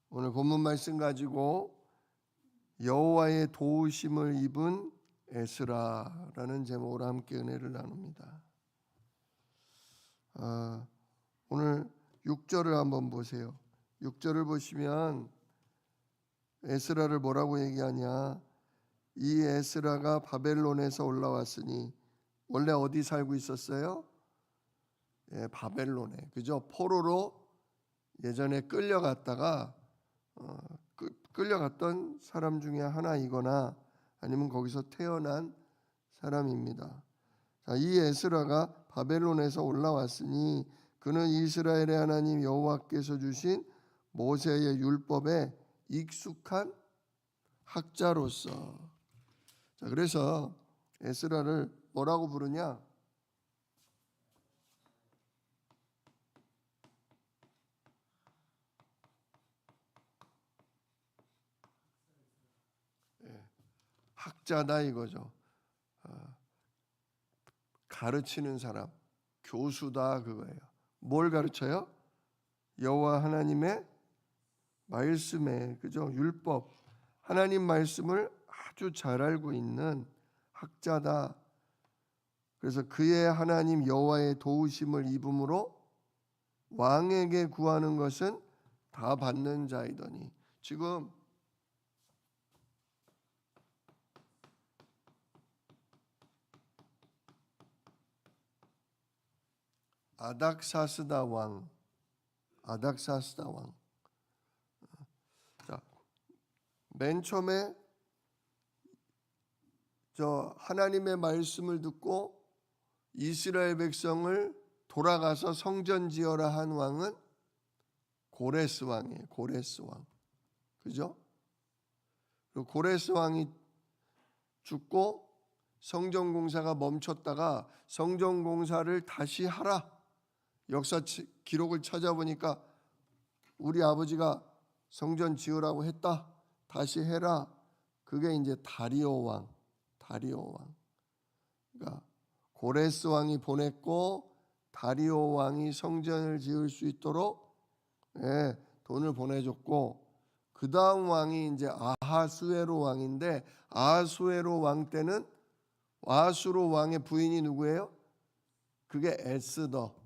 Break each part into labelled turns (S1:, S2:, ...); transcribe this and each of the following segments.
S1: 오늘 본문 말씀 가지고 여호와의 도우심을 입은 에스라라는 제목으로 함께 은혜를 나눕니다. 오늘 6절을 한번 보세요. 6절을 보시면 에스라를 뭐라고 얘기하냐? 이 에스라가 바벨론에서 올라왔으니, 원래 어디 살고 있었어요? 바벨론에, 그죠? 포로로 예전에 끌려갔다가 끌려갔던 사람 중에 하나이거나 아니면 거기서 태어난 사람입니다. 자, 이 에스라가 바벨론에서 올라왔으니 그는 이스라엘의 하나님 여호와께서 주신 모세의 율법에 익숙한 학자로서. 자, 그래서 에스라를 뭐라고 부르냐? 학자다 이거죠. 가르치는 사람, 교수다 그거예요. 뭘 가르쳐요? 여호와 하나님의 말씀에, 그죠? 율법, 하나님 말씀을 아주 잘 알고 있는 학자다. 그래서 그의 하나님 여호와의 도우심을 입음으로 왕에게 구하는 것은 다 받는 자이더니. 지금 아닥사스다 왕. 자, 맨 처음에 하나님의 말씀을 듣고 이스라엘 백성을 돌아가서 성전 지어라 한 왕은 고레스 왕이에요. 고레스 왕. 그죠? 그리고 고레스 왕이 죽고 성전 공사가 멈췄다가 성전 공사를 다시 하라. 역사 기록을 찾아보니까 우리 아버지가 성전 지으라고 했다. 다시 해라. 그게 이제 다리오 왕. 그러니까 고레스 왕이 보냈고 다리오 왕이 성전을 지을 수 있도록 돈을 보내줬고, 그 다음 왕이 이제 아하수에로 왕인데, 아하수에로 왕 때는 아하수로 왕의 부인이 누구예요? 그게 에스더.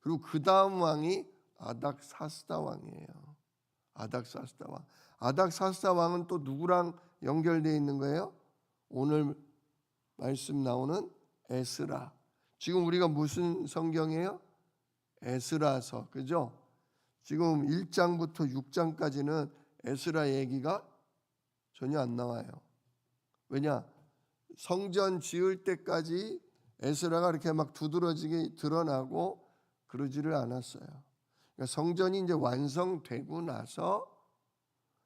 S1: 그리고 그 다음 왕이 아닥사스다 왕이에요. 아닥사스다 왕은 또 누구랑 연결되어 있는 거예요? 오늘 말씀 나오는 에스라. 지금 우리가 무슨 성경이에요? 에스라서, 그죠? 지금 1장부터 6장까지는 에스라 얘기가 전혀 안 나와요. 왜냐? 성전 지을 때까지 에스라가 이렇게 막 두드러지게 드러나고 그러지를 않았어요. 그러니까 성전이 이제 완성되고 나서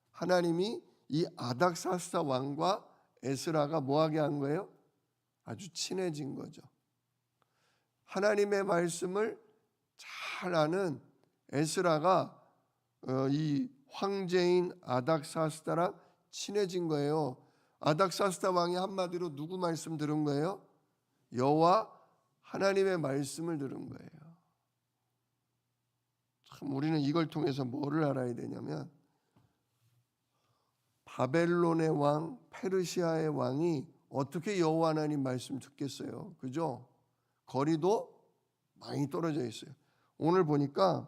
S1: 하나님이 이 아닥사스다 왕과 에스라가 뭐하게 한 거예요? 아주 친해진 거죠. 하나님의 말씀을 잘 아는 에스라가 이 황제인 아닥사스다랑 친해진 거예요. 아닥사스다 왕이 한마디로 누구 말씀 들은 거예요? 여호와 하나님의 말씀을 들은 거예요. 참 우리는 이걸 통해서 뭐를 알아야 되냐면, 바벨론의 왕, 페르시아의 왕이 어떻게 여호와 하나님 말씀 듣겠어요? 그죠? 거리도 많이 떨어져 있어요. 오늘 보니까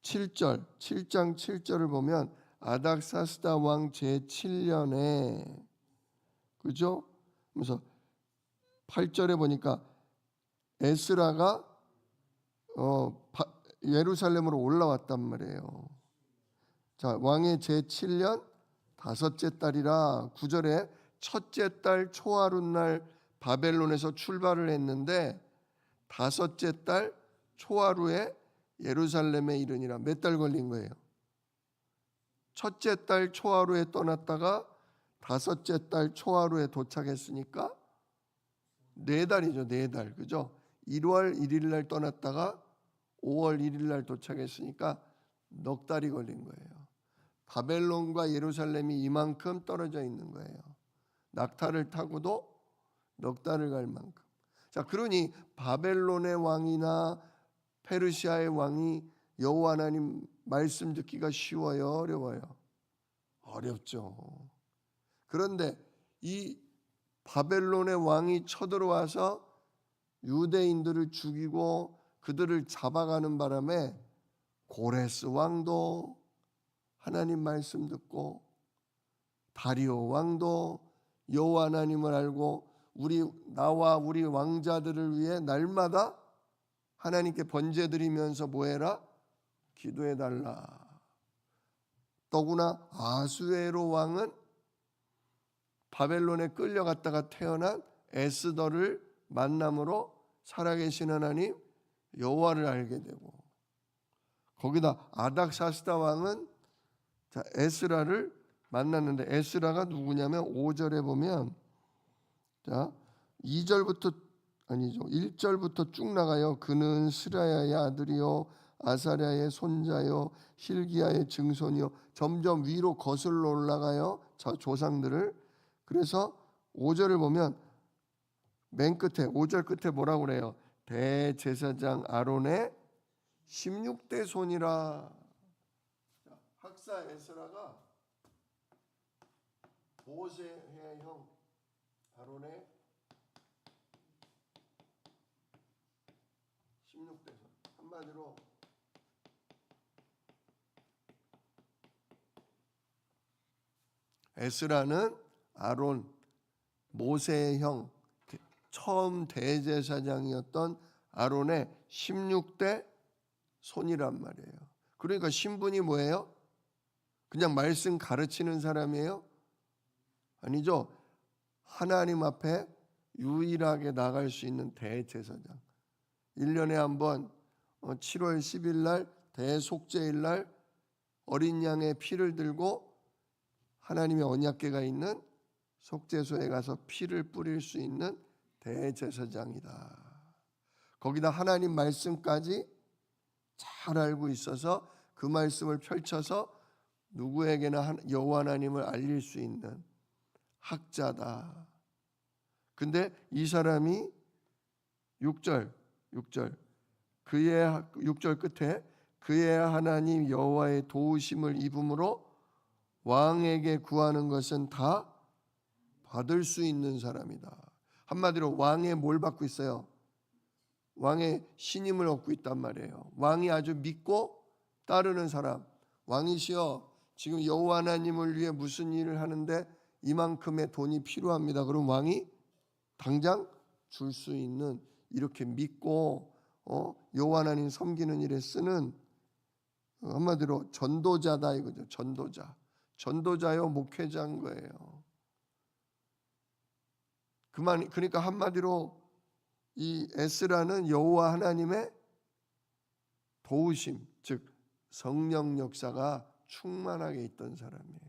S1: 7장 7절을 보면 아닥사스다 왕 제7년에, 그죠? 그래서 8절에 보니까 에스라가 예루살렘으로 올라왔단 말이에요. 자, 왕의 제7년 5째 달이라. 9절에 첫째 달 초하룻날 바벨론에서 출발을 했는데 5째 달 초하루에 예루살렘에 이르니라. 몇 달 걸린 거예요? 첫째 달 초하루에 떠났다가 5째 달 초하루에 도착했으니까 4달이죠. 4달. 그죠? 1월 1일 날 떠났다가 5월 1일 날 도착했으니까 넉 달이 걸린 거예요. 바벨론과 예루살렘이 이만큼 떨어져 있는 거예요. 낙타를 타고도 넉 달을 갈 만큼. 자, 그러니 바벨론의 왕이나 페르시아의 왕이 여호와 하나님 말씀 듣기가 쉬워요, 어려워요? 어렵죠. 그런데 이 바벨론의 왕이 쳐들어와서 유대인들을 죽이고 그들을 잡아가는 바람에 고레스 왕도 하나님 말씀 듣고 다리오 왕도 여호와 하나님을 알고 나와 우리 왕자들을 위해 날마다 하나님께 번제드리면서 뭐해라? 기도해달라. 더구나 아수에로 왕은 바벨론에 끌려갔다가 태어난 에스더를 만남으로 살아계신 하나님 여호와를 알게 되고, 거기다 아닥사스다 왕은 에스라를 만났는데, 에스라가 누구냐면 5절에 보면 1절부터 쭉 나가요. 그는 스라야의 아들이요 아사랴의 손자요 hil기야의 증손이요, 점점 위로 거슬러 올라가요, 조상들을. 그래서 5절을 보면 맨 끝에 5절 끝에 뭐라고 그래요? 대제사장 아론의 16대 손이라. 학사 에스라가 모세의 형 아론의 16대 손. 한마디로 에스라는 아론, 모세의 형, 처음 대제사장이었던 아론의 16대 손이란 말이에요. 그러니까 신분이 뭐예요? 그냥 말씀 가르치는 사람이에요? 아니죠. 하나님 앞에 유일하게 나갈 수 있는 대제사장. 1년에 한 번 7월 10일 날 대속죄일 날 어린 양의 피를 들고 하나님의 언약궤가 있는 속죄소에 가서 피를 뿌릴 수 있는 대제사장이다. 거기다 하나님 말씀까지 잘 알고 있어서 그 말씀을 펼쳐서 누구에게나 여호와 하나님을 알릴 수 있는 학자다. 근데 이 사람이 6절 그의 6절 끝에 그의 하나님 여호와의 도우심을 입음으로 왕에게 구하는 것은 다 받을 수 있는 사람이다. 한마디로 왕의 뭘 받고 있어요? 왕의 신임을 얻고 있단 말이에요. 왕이 아주 믿고 따르는 사람. 왕이시여, 지금 여호와 하나님을 위해 무슨 일을 하는데 이만큼의 돈이 필요합니다. 그럼 왕이 당장 줄 수 있는, 이렇게 믿고 여호와 하나님 섬기는 일에 쓰는, 한마디로 전도자다 이거죠. 전도자요 목회자인 거예요. 그러니까 한마디로 이 에스라는 여호와 하나님의 도우심, 즉 성령 역사가 충만하게 있던 사람이에요.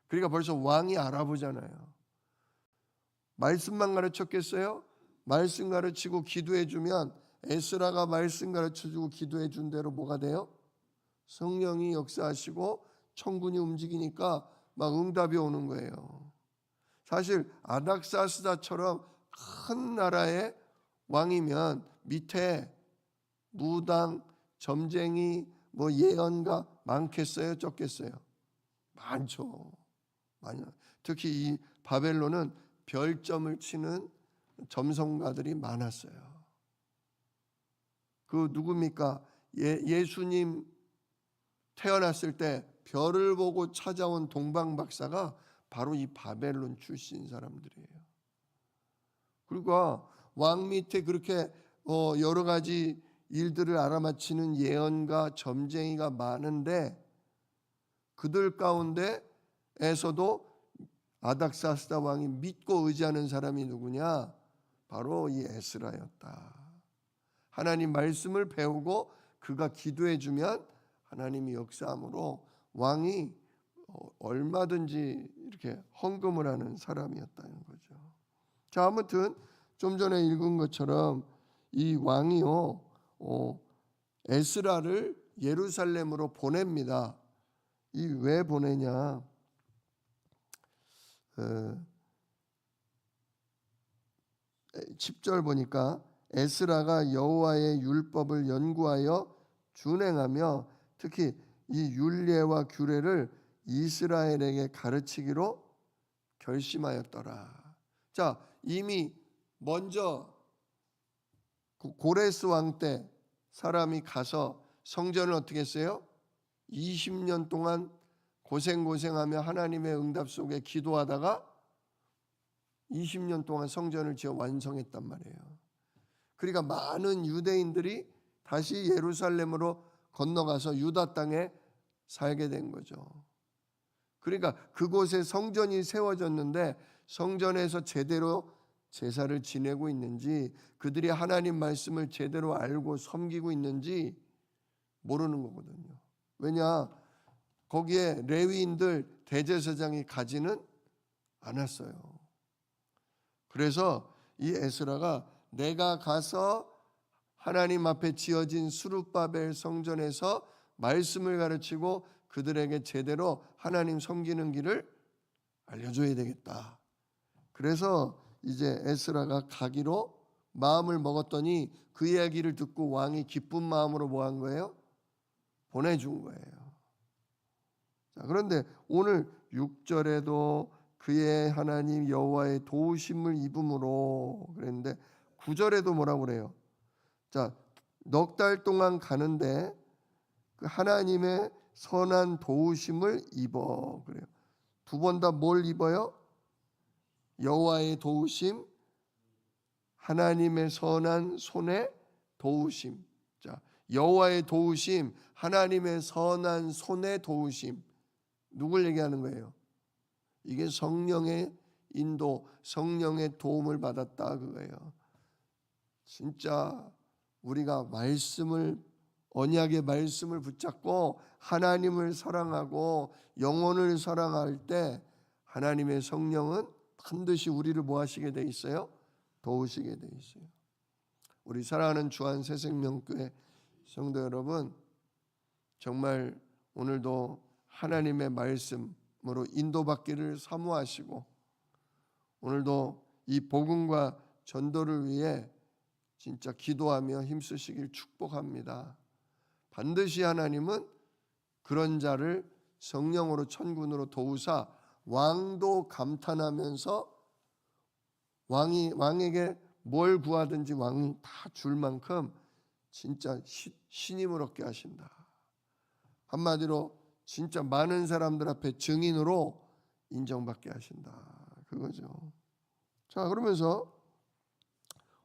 S1: 그러니까 벌써 왕이 알아보잖아요. 말씀만 가르쳤겠어요? 말씀 가르치고 기도해 주면, 에스라가 말씀 가르쳐 주고 기도해 준 대로 뭐가 돼요? 성령이 역사하시고 천군이 움직이니까 막 응답이 오는 거예요. 사실 아닥사스다처럼 큰 나라의 왕이면 밑에 무당, 점쟁이, 예언가 많겠어요? 적겠어요? 많죠. 많이. 특히 이 바벨론은 별점을 치는 점성가들이 많았어요. 그 누굽니까? 예수님 태어났을 때 별을 보고 찾아온 동방 박사가 바로 이 바벨론 출신 사람들이에요. 그리고 왕 밑에 그렇게 여러 가지 일들을 알아맞히는 예언가, 점쟁이가 많은데, 그들 가운데에서도 아닥사스다 왕이 믿고 의지하는 사람이 누구냐? 바로 이 에스라였다. 하나님 말씀을 배우고 그가 기도해 주면 하나님이 역사함으로 왕이 얼마든지 이렇게 헌금을 하는 사람이었다는 거죠. 자, 아무튼 좀 전에 읽은 것처럼 이 왕이요 에스라를 예루살렘으로 보냅니다. 이 왜 보내냐? 10절 보니까 에스라가 여호와의 율법을 연구하여 준행하며 특히 이 율례와 규례를 이스라엘에게 가르치기로 결심하였더라. 자, 이미 먼저 고레스 왕 때 사람이 가서 성전을 어떻게 했어요? 20년 동안 고생하며 하나님의 응답 속에 기도하다가 20년 동안 성전을 지어 완성했단 말이에요. 그러니까 많은 유대인들이 다시 예루살렘으로 건너가서 유다 땅에 살게 된 거죠. 그러니까 그곳에 성전이 세워졌는데 성전에서 제대로 제사를 지내고 있는지, 그들이 하나님 말씀을 제대로 알고 섬기고 있는지 모르는 거거든요. 왜냐? 거기에 레위인들 대제사장이 가지는 않았어요. 그래서 이 에스라가 내가 가서 하나님 앞에 지어진 스룹바벨 성전에서 말씀을 가르치고 그들에게 제대로 하나님 섬기는 길을 알려줘야 되겠다. 그래서 이제 에스라가 가기로 마음을 먹었더니 그 이야기를 듣고 왕이 기쁜 마음으로 뭐 한 거예요? 보내준 거예요. 자, 그런데 오늘 6절에도 그의 하나님 여호와의 도우심을 입음으로 그랬는데 9절에도 뭐라고 그래요? 자, 넉 달 동안 가는데 그 하나님의 선한 도우심을 입어 그래요. 두 번 다 뭘 입어요? 여호와의 도우심, 하나님의 선한 손의 도우심. 자, 여호와의 도우심, 하나님의 선한 손의 도우심. 누굴 얘기하는 거예요? 이게 성령의 인도, 성령의 도움을 받았다 그거예요. 진짜 우리가 언약의 말씀을 붙잡고 하나님을 사랑하고 영혼을 사랑할 때 하나님의 성령은 반드시 우리를 뭐 하시게 돼 있어요? 도우시게 돼 있어요. 우리 사랑하는 주한 새생명교회 성도 여러분, 정말 오늘도 하나님의 말씀으로 인도받기를 사모하시고 오늘도 이 복음과 전도를 위해 진짜 기도하며 힘쓰시길 축복합니다. 반드시 하나님은 그런 자를 성령으로 천군으로 도우사 왕도 감탄하면서 왕에게 뭘 구하든지 왕이 다 줄 만큼 진짜 신임을 얻게 하신다. 한마디로 진짜 많은 사람들 앞에 증인으로 인정받게 하신다. 그거죠. 자, 그러면서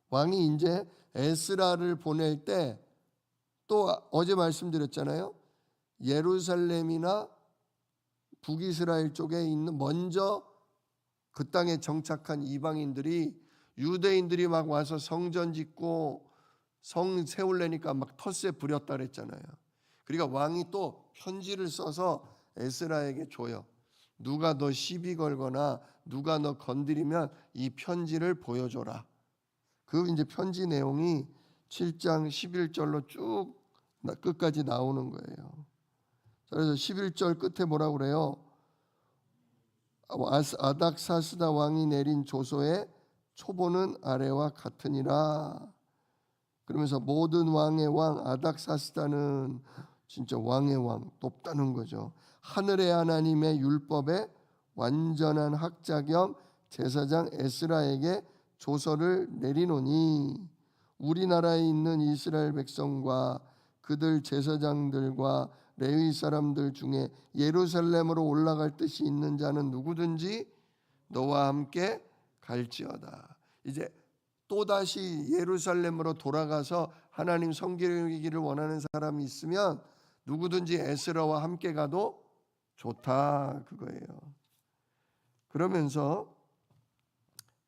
S1: 왕이 이제 에스라를 보낼 때 또 어제 말씀드렸잖아요. 예루살렘이나 북이스라엘 쪽에 있는 먼저 그 땅에 정착한 이방인들이 유대인들이 막 와서 성전 짓고 성 세우려니까 막 텃세 부렸다 그랬잖아요. 그러니까 왕이 또 편지를 써서 에스라에게 줘요. 누가 너 시비 걸거나 누가 너 건드리면 이 편지를 보여줘라. 그 이제 편지 내용이 7장 11절로 쭉 끝까지 나오는 거예요. 그래서 11절 끝에 뭐라고 그래요? 아닥사스다 왕이 내린 조서의 초보는 아래와 같으니라. 그러면서 모든 왕의 왕 아닥사스다는 진짜 왕의 왕 높다는 거죠. 하늘의 하나님의 율법의 완전한 학자 겸 제사장 에스라에게 조서를 내리노니 우리나라에 있는 이스라엘 백성과 그들 제사장들과 레위 사람들 중에 예루살렘으로 올라갈 뜻이 있는 자는 누구든지 너와 함께 갈지어다. 이제 또다시 예루살렘으로 돌아가서 하나님 섬기기를 원하는 사람이 있으면 누구든지 에스라와 함께 가도 좋다 그거예요. 그러면서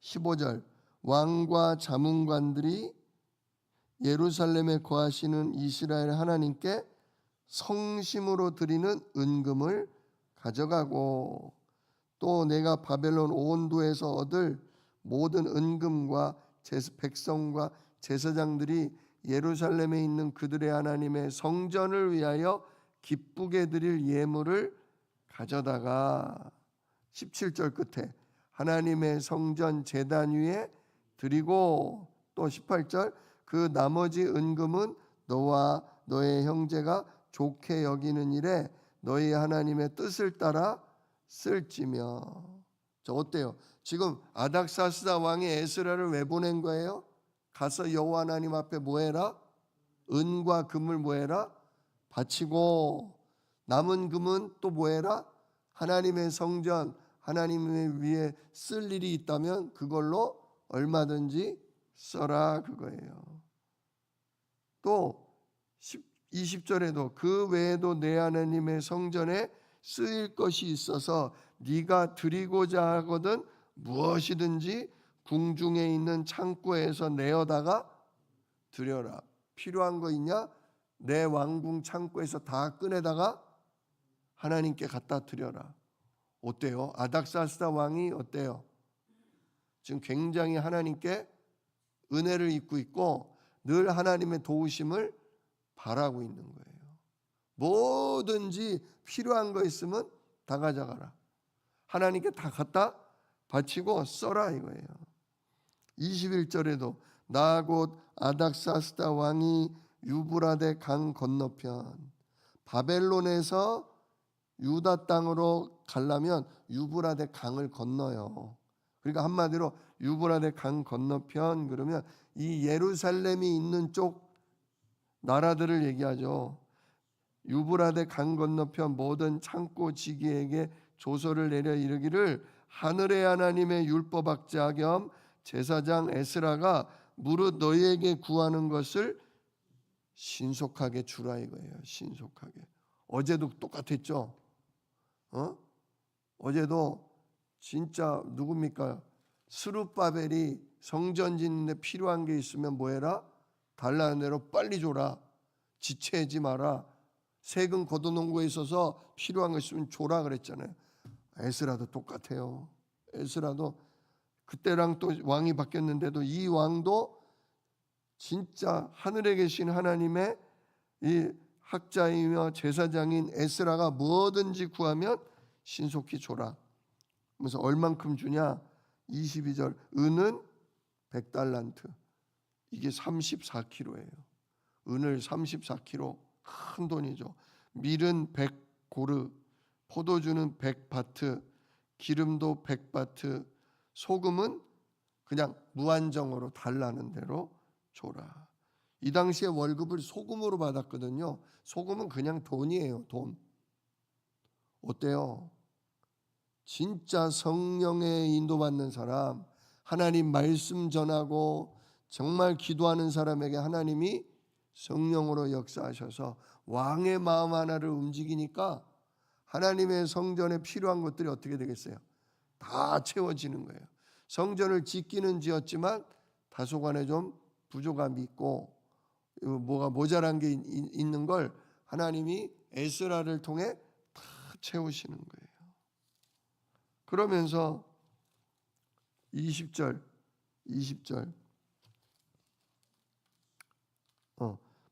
S1: 15절 왕과 자문관들이 예루살렘에 거하시는 이스라엘 하나님께 성심으로 드리는 은금을 가져가고 또 내가 바벨론 온도에서 얻을 모든 은금과 백성과 제사장들이 예루살렘에 있는 그들의 하나님의 성전을 위하여 기쁘게 드릴 예물을 가져다가 17절 끝에 하나님의 성전 제단 위에 드리고 또 18절 그 나머지 은금은 너와 너의 형제가 좋게 여기는 일에 너희 하나님의 뜻을 따라 쓸지며. 저 어때요? 지금 아닥사스다 왕이 에스라를 왜 보낸 거예요? 가서 여호와 하나님 앞에 뭐 해라? 은과 금을 뭐 해라? 바치고 남은 금은 또 뭐 해라? 하나님의 성전, 하나님의 위에 쓸 일이 있다면 그걸로 얼마든지 써라 그거예요. 또 20절에도 그 외에도 내 하나님의 성전에 쓰일 것이 있어서 네가 드리고자 하거든 무엇이든지 궁중에 있는 창고에서 내어다가 드려라. 필요한 거 있냐? 내 왕궁 창고에서 다 꺼내다가 하나님께 갖다 드려라. 어때요? 아닥사스다 왕이 어때요? 지금 굉장히 하나님께 은혜를 입고 있고 늘 하나님의 도우심을 바라고 있는 거예요. 뭐든지 필요한 거 있으면 다 가져가라. 하나님께 다 갖다 바치고 써라 이거예요. 21절에도 나 곧 아닥사스다 왕이 유브라데 강 건너편 바벨론에서 유다 땅으로 가려면 유브라데 강을 건너요. 그러니까 한마디로 유브라데 강 건너편 그러면 이 예루살렘이 있는 쪽 나라들을 얘기하죠. 유브라데 강 건너편 모든 창고 지기에게 조서를 내려 이르기를 하늘의 하나님의 율법학자 겸 제사장 에스라가 무릇 너희에게 구하는 것을 신속하게 주라 이거예요. 신속하게. 어제도 똑같았죠. 어제도 진짜 누굽니까? 스룹바벨이 성전 짓는데 필요한 게 있으면 뭐해라? 달라는 대로 빨리 줘라. 지체하지 마라. 세금 걷어놓은 거에 있어서 필요한 거 있으면 줘라 그랬잖아요. 에스라도 똑같아요. 에스라도 그때랑 또 왕이 바뀌었는데도 이 왕도 진짜 하늘에 계신 하나님의 이 학자이며 제사장인 에스라가 뭐든지 구하면 신속히 줘라. 그래서 얼만큼 주냐? 22절 은은 100달란트. 이게 34kg예요. 은을 34kg 큰 돈이죠. 밀은 100고르, 포도주는 100바트, 기름도 100바트, 소금은 그냥 무한정으로 달라는 대로 줘라. 이 당시에 월급을 소금으로 받았거든요. 소금은 그냥 돈이에요. 돈. 어때요? 진짜 성령에 인도받는 사람, 하나님 말씀 전하고 정말 기도하는 사람에게 하나님이 성령으로 역사하셔서 왕의 마음 하나를 움직이니까 하나님의 성전에 필요한 것들이 어떻게 되겠어요? 다 채워지는 거예요. 성전을 짓기는 지었지만 다소간에 좀 부족함이 있고 뭐가 모자란 게 있는 걸 하나님이 에스라를 통해 다 채우시는 거예요. 그러면서 20절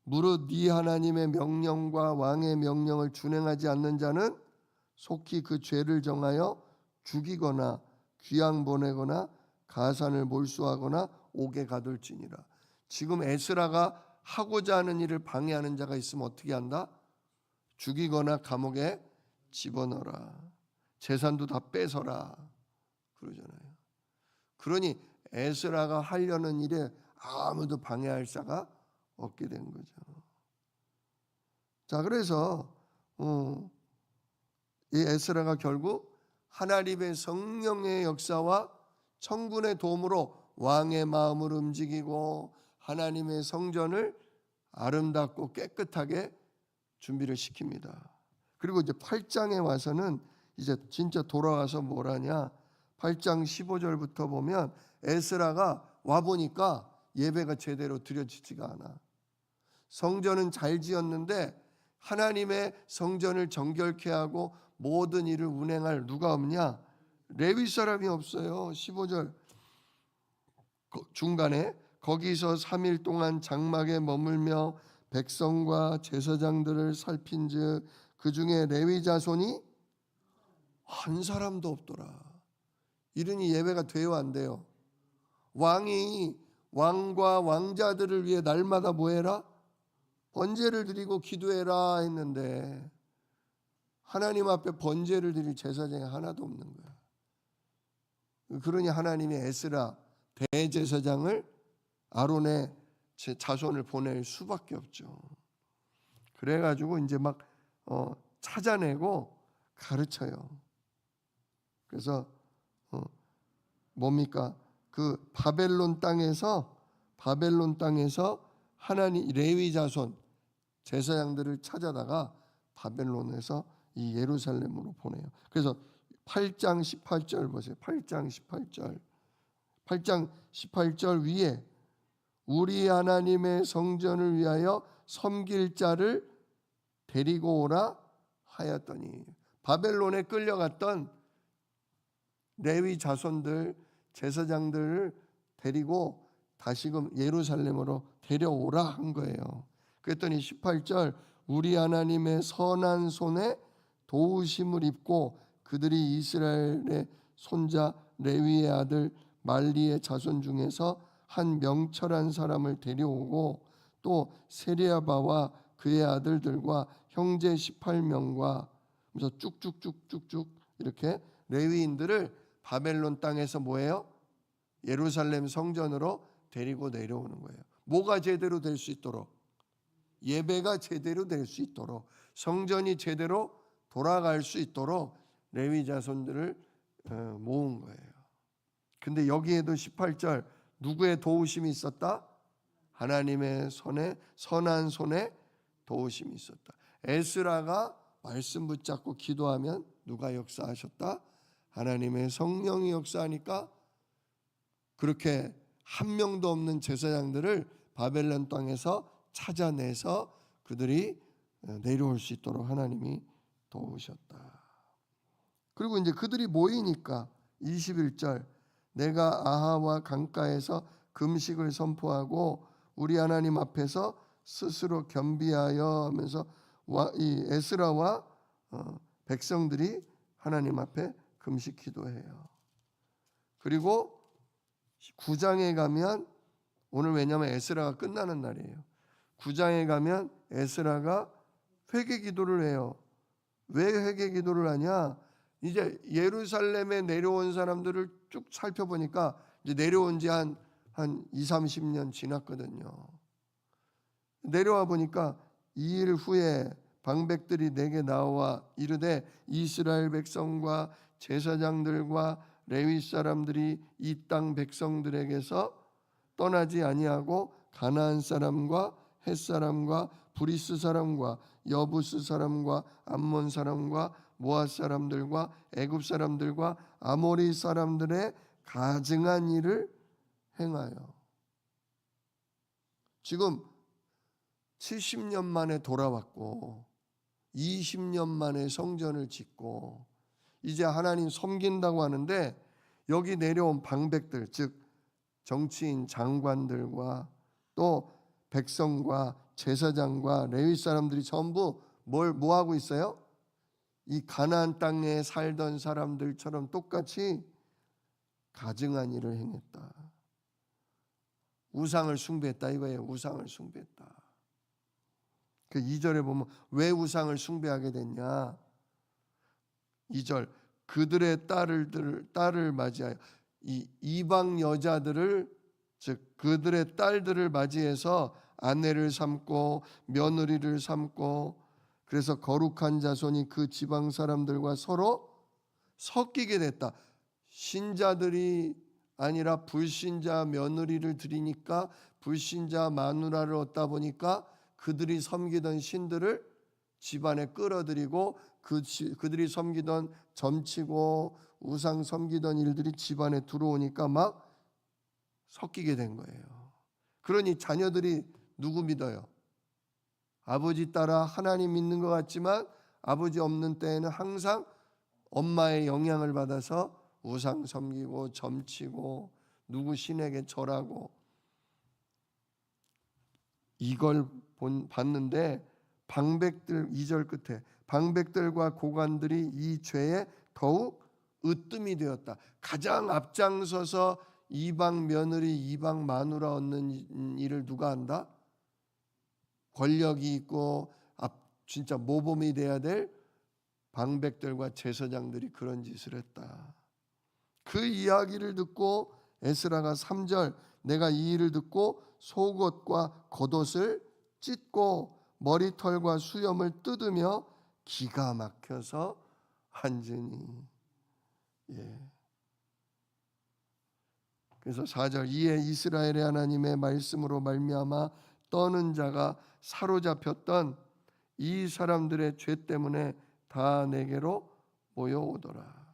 S1: 무릇 네 하나님의 명령과 왕의 명령을 준행하지 않는 자는 속히 그 죄를 정하여 죽이거나 귀양 보내거나 가산을 몰수하거나 옥에 가둘지니라. 지금 에스라가 하고자 하는 일을 방해하는 자가 있으면 어떻게 한다? 죽이거나 감옥에 집어넣어라. 재산도 다 뺏어라. 그러잖아요. 그러니 에스라가 하려는 일에 아무도 방해할 자가 없게 된 거죠. 자, 그래서 이 에스라가 결국 하나님의 성령의 역사와 천군의 도움으로 왕의 마음을 움직이고 하나님의 성전을 아름답고 깨끗하게 준비를 시킵니다. 그리고 이제 8장에 와서는 이제 진짜 돌아와서 뭘 하냐? 8장 15절부터 보면 에스라가 와 보니까 예배가 제대로 드려지지가 않아. 성전은 잘 지었는데 하나님의 성전을 정결케 하고 모든 일을 운행할 누가 없냐? 레위 사람이 없어요. 15절 중간에 거기서 3일 동안 장막에 머물며 백성과 제사장들을 살핀즉 그 중에 레위 자손이 한 사람도 없더라. 이러니 예배가 돼요 안 돼요? 왕과 왕자들을 위해 날마다 뭐해라? 번제를 드리고 기도해라 했는데 하나님 앞에 번제를 드릴 제사장이 하나도 없는 거야. 그러니 하나님이 에스라 대제사장을 아론의 자손을 보낼 수밖에 없죠. 그래가지고 이제 막 찾아내고 가르쳐요. 그래서 뭡니까? 그 바벨론 땅에서 하나님 레위 자손 제사장들을 찾아다가 바벨론에서 이 예루살렘으로 보내요. 그래서 8장 18절 보세요. 8장 18절 위에 우리 하나님의 성전을 위하여 섬길 자를 데리고 오라 하였더니 바벨론에 끌려갔던 레위 자손들 제사장들을 데리고 다시금 예루살렘으로 데려오라 한 거예요. 그랬더니 18절 우리 하나님의 선한 손에 도우심을 입고 그들이 이스라엘의 손자 레위의 아들 말리의 자손 중에서 한 명철한 사람을 데려오고 또 세리야바와 그의 아들들과 형제 18명과 그래서 쭉쭉쭉쭉쭉 이렇게 레위인들을 바벨론 땅에서 뭐예요? 예루살렘 성전으로 데리고 내려오는 거예요. 뭐가 제대로 될 수 있도록? 예배가 제대로 될 수 있도록, 성전이 제대로 돌아갈 수 있도록 레위 자손들을 모은 거예요. 근데 여기에도 18절 누구의 도우심이 있었다? 하나님의 선한 손에 도우심이 있었다. 에스라가 말씀 붙잡고 기도하면 누가 역사하셨다? 하나님의 성령이 역사하니까 그렇게 한 명도 없는 제사장들을 바벨론 땅에서 찾아내서 그들이 내려올 수 있도록 하나님이 도우셨다. 그리고 이제 그들이 모이니까 21절 내가 아하와 강가에서 금식을 선포하고 우리 하나님 앞에서 스스로 겸비하여 하면서 이 에스라와 백성들이 하나님 앞에 금식 기도해요. 그리고 9장에 가면 오늘 왜냐하면 에스라가 끝나는 날이에요. 9장에 가면 에스라가 회개 기도를 해요. 왜 회개 기도를 하냐? 이제 예루살렘에 내려온 사람들을 쭉 살펴보니까 이제 내려온 지 한 2, 30년 지났거든요. 내려와 보니까 2일 후에 방백들이 내게 나와 이르되 이스라엘 백성과 제사장들과 레위 사람들이 이 땅 백성들에게서 떠나지 아니하고 가나안 사람과 헷 사람과 브리스 사람과 여부스 사람과 암몬 사람과 모압 사람들과 애굽 사람들과 아모리 사람들의 가증한 일을 행하여 지금 70년 만에 돌아왔고 20년 만에 성전을 짓고 이제 하나님 섬긴다고 하는데 여기 내려온 방백들 즉 정치인 장관들과 또 백성과 제사장과 레위 사람들이 전부 뭐 하고 있어요? 이 가나안 땅에 살던 사람들처럼 똑같이 가증한 일을 행했다. 우상을 숭배했다 이거예요. 우상을 숭배했다. 그 2절에 보면 왜 우상을 숭배하게 됐냐? 2절 그들의 딸을 맞이하여 이 이방 여자들을 즉 그들의 딸들을 맞이해서 아내를 삼고 며느리를 삼고 그래서 거룩한 자손이 그 지방 사람들과 서로 섞이게 됐다. 신자들이 아니라 불신자 며느리를 드리니까 불신자 마누라를 얻다 보니까 그들이 섬기던 신들을 집안에 끌어들이고 그들이 섬기던 점치고 우상 섬기던 일들이 집안에 들어오니까 막 섞이게 된 거예요. 그러니 자녀들이 누구 믿어요? 아버지 따라 하나님 믿는 것 같지만 아버지 없는 때에는 항상 엄마의 영향을 받아서 우상 섬기고 점치고 누구 신에게 절하고 이걸 봤는데 방백들 2절 끝에 방백들과 고관들이 이 죄에 더욱 으뜸이 되었다. 가장 앞장서서 이방 며느리, 이방 마누라 얻는 일을 누가 한다? 권력이 있고 진짜 모범이 돼야 될 방백들과 제사장들이 그런 짓을 했다. 그 이야기를 듣고 에스라가 3절, 내가 이 일을 듣고 속옷과 겉옷을 찢고 머리털과 수염을 뜯으며 기가 막혀서 앉으니. 그래서 4절, 이에 이스라엘의 하나님의 말씀으로 말미암아 떠는 자가 사로잡혔던 이 사람들의 죄 때문에 다 내게로 모여오더라.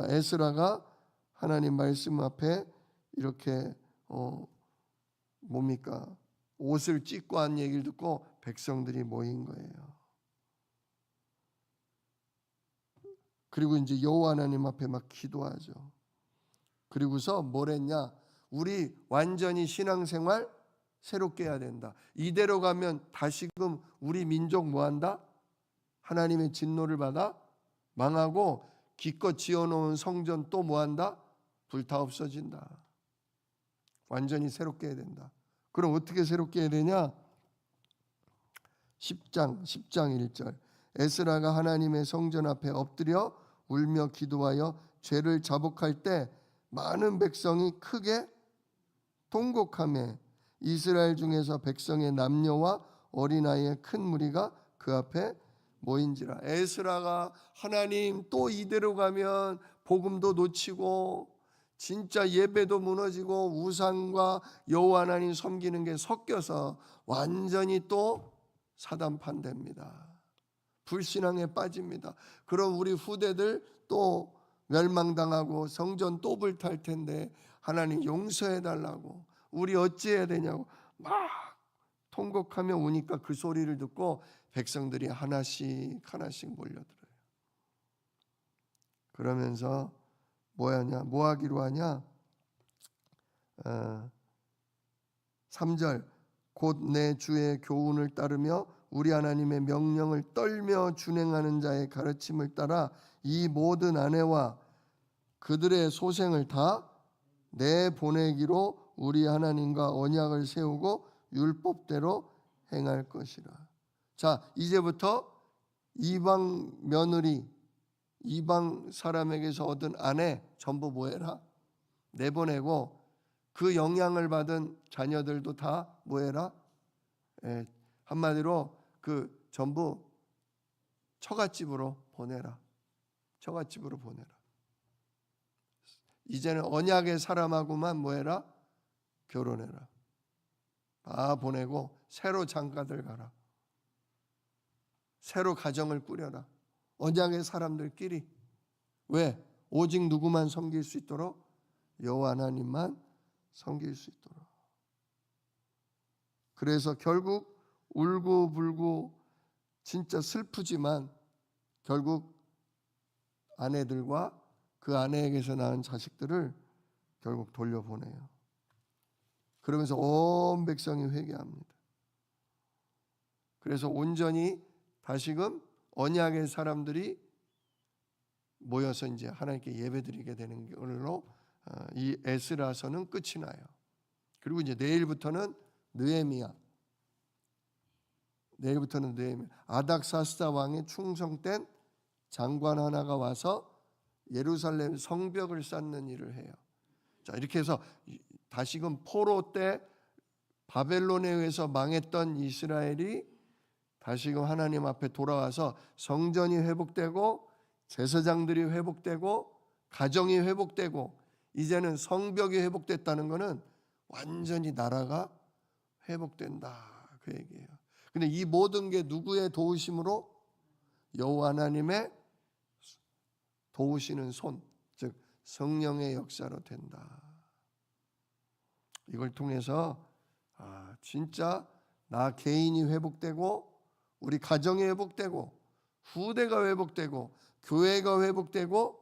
S1: 에스라가 하나님 말씀 앞에 이렇게 옷을 찢고 한 얘기를 듣고 백성들이 모인 거예요. 그리고 이제 여호와 하나님 앞에 막 기도하죠. 그리고서 뭘 했냐? 우리 완전히 신앙생활 새롭게 해야 된다. 이대로 가면 다시금 우리 민족 뭐한다? 하나님의 진노를 받아 망하고 기껏 지어놓은 성전 또 뭐한다? 불타 없어진다. 완전히 새롭게 해야 된다. 그럼 어떻게 새롭게 해야 되냐? 10장 1절, 에스라가 하나님의 성전 앞에 엎드려 울며 기도하여 죄를 자복할 때 많은 백성이 크게 통곡하며 이스라엘 중에서 백성의 남녀와 어린아이의 큰 무리가 그 앞에 모인지라. 에스라가 하나님 또 이대로 가면 복음도 놓치고 진짜 예배도 무너지고 우상과 여호와 하나님 섬기는 게 섞여서 완전히 또 사단판 됩니다. 불신앙에 빠집니다. 그럼 우리 후대들 또 멸망당하고 성전 또 불탈 텐데 하나님 용서해 달라고, 우리 어찌해야 되냐고 막 통곡하며 우니까 그 소리를 듣고 백성들이 하나씩 몰려들어요. 그러면서 뭐 하기로 하냐? 3절, 곧 내 주의 교훈을 따르며 우리 하나님의 명령을 떨며 준행하는 자의 가르침을 따라 이 모든 아내와 그들의 소생을 다 내보내기로 우리 하나님과 언약을 세우고 율법대로 행할 것이라. 자, 이제부터 이방 며느리, 이방 사람에게서 얻은 아내 전부 뭐해라? 내보내고 그 영향을 받은 자녀들도 다 뭐해라? 한마디로 그 전부 처갓집으로 보내라. 처갓집으로 보내라. 이제는 언약의 사람하고만 뭐해라? 결혼해라. 다 보내고 새로 장가들 가라. 새로 가정을 꾸려라. 언약의 사람들끼리. 왜? 오직 누구만 섬길 수 있도록? 여호와 하나님만 섬길 수 있도록. 그래서 결국 울고 불고 진짜 슬프지만 결국 아내들과 그 아내에게서 낳은 자식들을 결국 돌려보내요. 그러면서 온 백성이 회개합니다. 그래서 온전히 다시금 언약의 사람들이 모여서 이제 하나님께 예배드리게 되는 걸로 이 에스라서는 끝이 나요. 그리고 이제 내일부터는 느헤미야. 아닥사스다 왕의 충성된 장관 하나가 와서 예루살렘 성벽을 쌓는 일을 해요. 자, 이렇게 해서 다시금 포로 때 바벨론에 의해서 망했던 이스라엘이 다시금 하나님 앞에 돌아와서 성전이 회복되고 제사장들이 회복되고 가정이 회복되고 이제는 성벽이 회복됐다는 것은 완전히 나라가 회복된다, 그 얘기예요. 근데 이 모든 게 누구의 도우심으로? 여호와 하나님의 도우시는 손, 즉 성령의 역사로 된다. 이걸 통해서 진짜 나 개인이 회복되고 우리 가정이 회복되고 후대가 회복되고 교회가 회복되고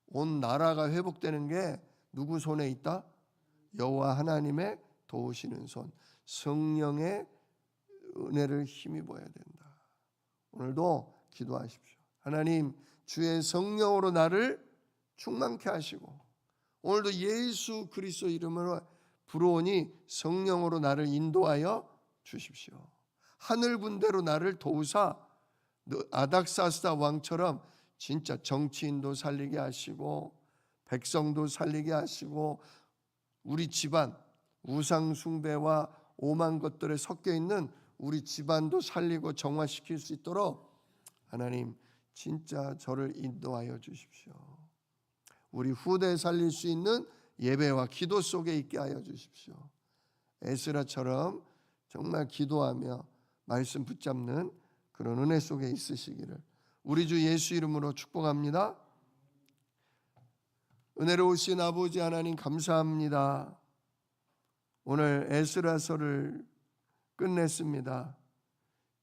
S1: 온 나라가 회복되는 게 누구 손에 있다? 여호와 하나님의 도우시는 손, 성령의 은혜를 힘입어야 된다. 오늘도 기도하십시오. 하나님, 주의 성령으로 나를 충만케 하시고 오늘도 예수 그리스도 이름으로 부르오니 성령으로 나를 인도하여 주십시오. 하늘 군대로 나를 도우사 아닥사스다 왕처럼 진짜 정치인도 살리게 하시고 백성도 살리게 하시고 우리 집안 우상 숭배와 오만 것들에 섞여 있는 우리 집안도 살리고 정화시킬 수 있도록 하나님 진짜 저를 인도하여 주십시오. 우리 후대에 살릴 수 있는 예배와 기도 속에 있게 하여 주십시오. 에스라처럼 정말 기도하며 말씀 붙잡는 그런 은혜 속에 있으시기를 우리 주 예수 이름으로 축복합니다. 은혜로우신 아버지 하나님 감사합니다. 오늘 에스라서를 끝냈습니다.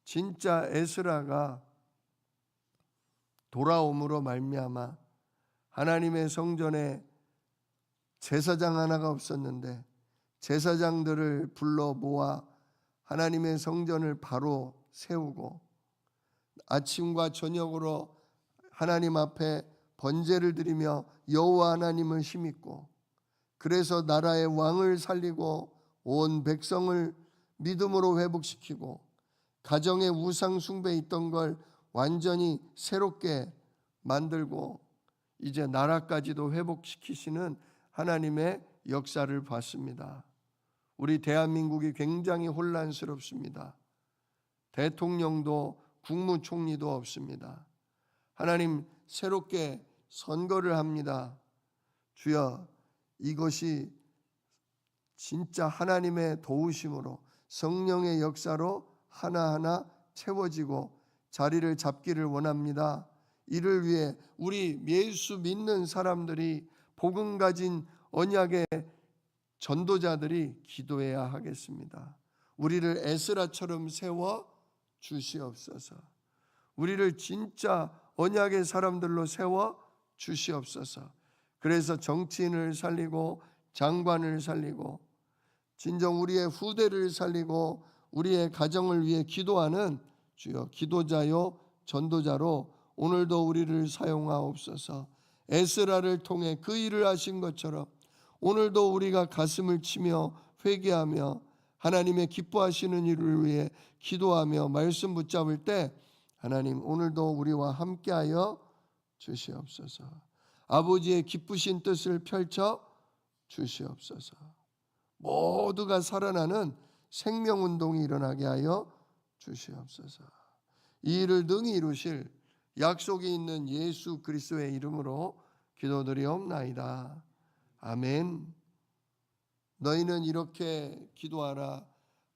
S1: 진짜 에스라가 돌아옴으로 말미암아 하나님의 성전에 제사장 하나가 없었는데 제사장들을 불러 모아 하나님의 성전을 바로 세우고 아침과 저녁으로 하나님 앞에 번제를 드리며 여호와 하나님을 힘입고 그래서 나라의 왕을 살리고 온 백성을 믿음으로 회복시키고 가정의 우상 숭배에 있던 걸 완전히 새롭게 만들고 이제 나라까지도 회복시키시는 하나님의 역사를 봤습니다. 우리 대한민국이 굉장히 혼란스럽습니다. 대통령도 국무총리도 없습니다. 하나님 새롭게 선거를 합니다. 주여 이것이 진짜 하나님의 도우심으로 성령의 역사로 하나하나 채워지고 자리를 잡기를 원합니다. 이를 위해 우리 예수 믿는 사람들이 복음 가진 언약의 전도자들이 기도해야 하겠습니다. 우리를 에스라처럼 세워 주시옵소서. 우리를 진짜 언약의 사람들로 세워 주시옵소서. 그래서 정치인을 살리고 장관을 살리고 진정 우리의 후대를 살리고 우리의 가정을 위해 기도하는 주여 기도자요 전도자로 오늘도 우리를 사용하옵소서. 에스라를 통해 그 일을 하신 것처럼 오늘도 우리가 가슴을 치며 회개하며 하나님의 기뻐하시는 일을 위해 기도하며 말씀 붙잡을 때 하나님 오늘도 우리와 함께하여 주시옵소서. 아버지의 기쁘신 뜻을 펼쳐 주시옵소서. 모두가 살아나는 생명운동이 일어나게 하여 주시옵소서. 이 일을 능히 이루실 약속이 있는 예수 그리스도의 이름으로 기도드리옵나이다. 아멘. 너희는 이렇게 기도하라.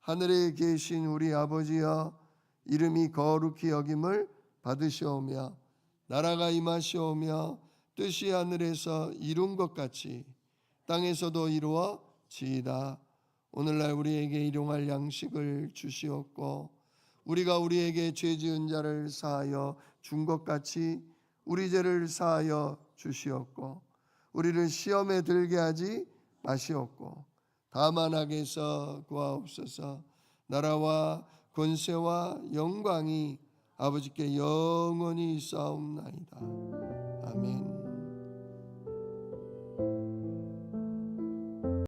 S1: 하늘에 계신 우리 아버지여 이름이 거룩히 여김을 받으시오며 나라가 임하시오며 뜻이 하늘에서 이룬 것 같이 땅에서도 이루어지이다. 오늘날 우리에게 일용할 양식을 주시옵고 우리가 우리에게 죄 지은 자를 사하여 준 것 같이 우리 죄를 사하여 주시옵고 우리를 시험에 들게 하지 마시옵고 다만 악에서 구하옵소서. 나라와 권세와 영광이 아버지께 영원히 있사옵나이다. 아멘.